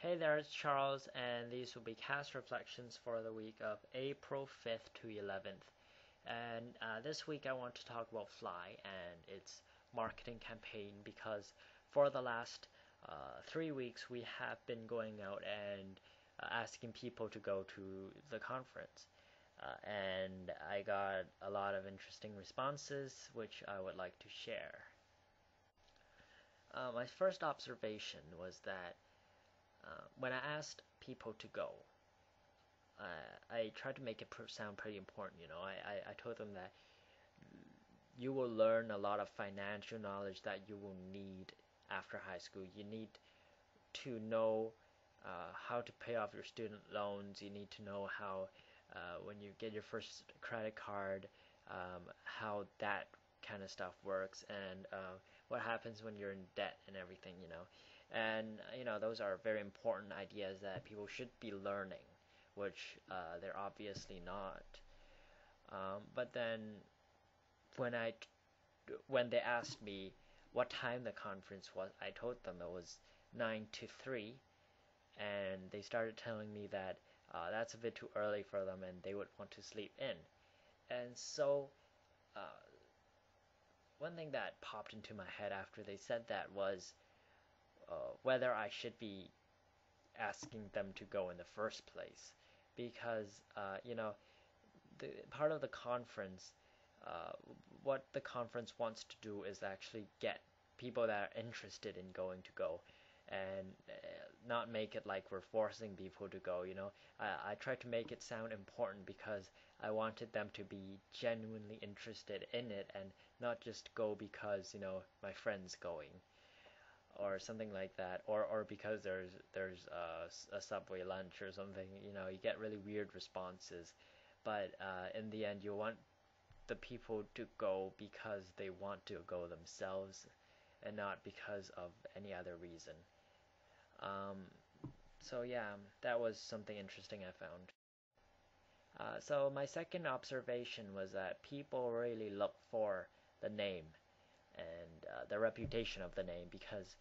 Hey there, it's Charles, and these will be CAS Reflections for the week of April 5th to 11th. And this week I want to talk about Fly and its marketing campaign because for the last 3 weeks we have been going out and asking people to go to the conference. And I got a lot of interesting responses, which I would like to share. My first observation was that when I asked people to go, I tried to make it sound pretty important. I told them that you will learn a lot of financial knowledge that you will need after high school. You need to know how to pay off your student loans. You need to know how, when you get your first credit card, how that kind of stuff works, and what happens when you're in debt and everything. And those are very important ideas that people should be learning, which they're obviously not. But then when when they asked me what time the conference was, I told them it was 9 to 3, and they started telling me that that's a bit too early for them and they would want to sleep in. And so uh, one thing that popped into my head after they said that was whether I should be asking them to go in the first place, because the part of the conference, uh, what the conference wants to do is actually get people that are interested in going to go, and not make it like we're forcing people to go. I tried to make it sound important because I wanted them to be genuinely interested in it and not just go because my friend's going or something like that, or because there's a Subway lunch or something. You get really weird responses, but in the end, you want the people to go because they want to go themselves and not because of any other reason. Um, so yeah, that was something interesting I found. So my second observation was that people really look for the name and the reputation of the name, because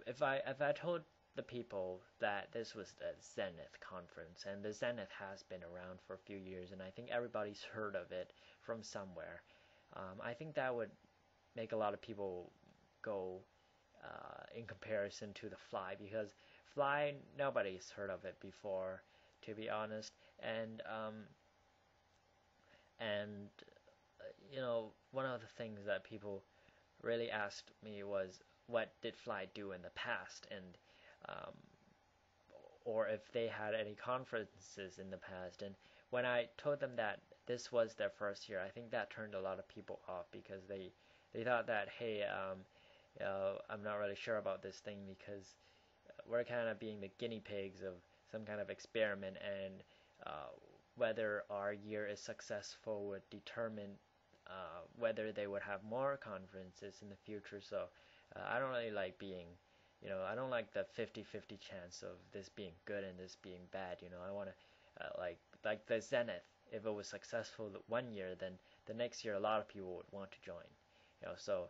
if I told the people that this was the Zenith conference, and the Zenith has been around for a few years, and I think everybody's heard of it from somewhere, I think that would make a lot of people go in comparison to the Fly, because Fly, nobody's heard of it before, to be honest, and one of the things that people really asked me was what did Fly do in the past, and um, or if they had any conferences in the past. And when I told them that this was their first year, I think that turned a lot of people off, because they thought that, hey, I'm not really sure about this thing, because we're kind of being the guinea pigs of some kind of experiment, and uh, whether our year is successful would determine whether they would have more conferences in the future. So I don't really like being, I don't like the 50-50 chance of this being good and this being bad. I want to, like the Zenith, if it was successful one year, then the next year a lot of people would want to join. So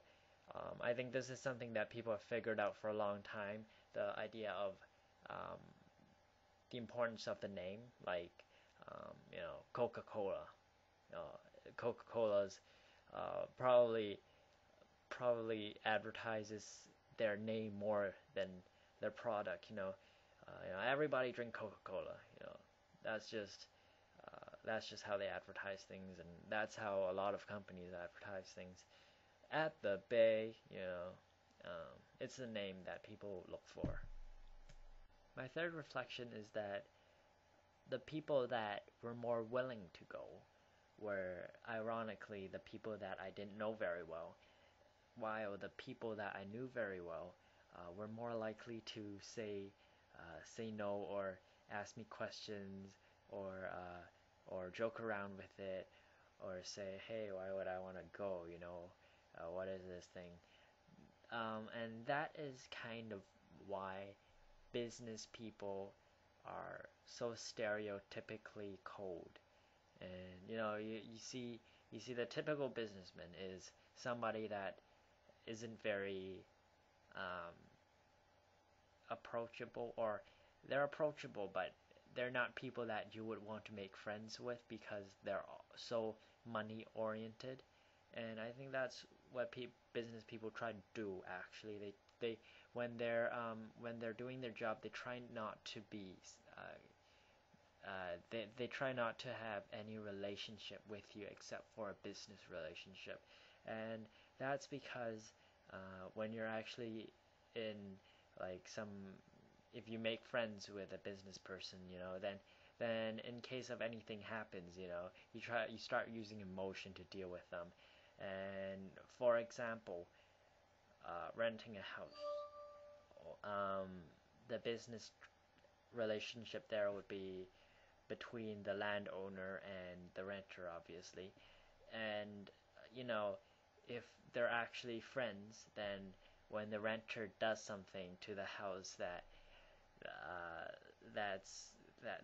I think this is something that people have figured out for a long time. The idea of um, the importance of the name, like Coca-Cola. Coca-Cola's probably advertises their name more than their product. Everybody drink Coca-Cola. That's just that's just how they advertise things, and that's how a lot of companies advertise things. At the Bay, it's the name that people look for. My third reflection is that the people that were more willing to go were ironically the people that I didn't know very well, while the people that I knew very well were more likely to say no, or ask me questions, or joke around with it, or say, hey, why would I want to go? What is this thing? And that is kind of why business people are so stereotypically cold. And you see the typical businessman is somebody that isn't very um, approachable, or they're approachable, but they're not people that you would want to make friends with because they're so money oriented. And I think that's what business people try to do. Actually, they when they're doing their job, they try not to be they try not to have any relationship with you except for a business relationship, and that's because when you're actually in like some if you make friends with a business person, then in case of anything happens, you start using emotion to deal with them. And for example, renting a house, um, the business relationship there would be between the landowner and the renter, obviously. And if they're actually friends, then when the renter does something to the house uh, that's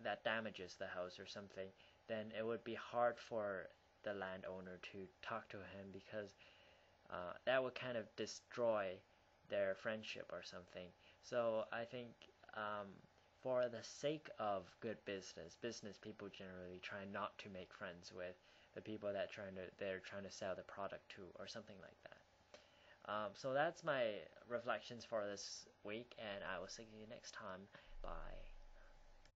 that damages the house or something, then it would be hard for the landowner to talk to him because that would kind of destroy their friendship or something. So I think um, for the sake of good business people generally try not to make friends with the people they're trying to sell the product to or something like that. So that's my reflections for this week, and I will see you next time. Bye.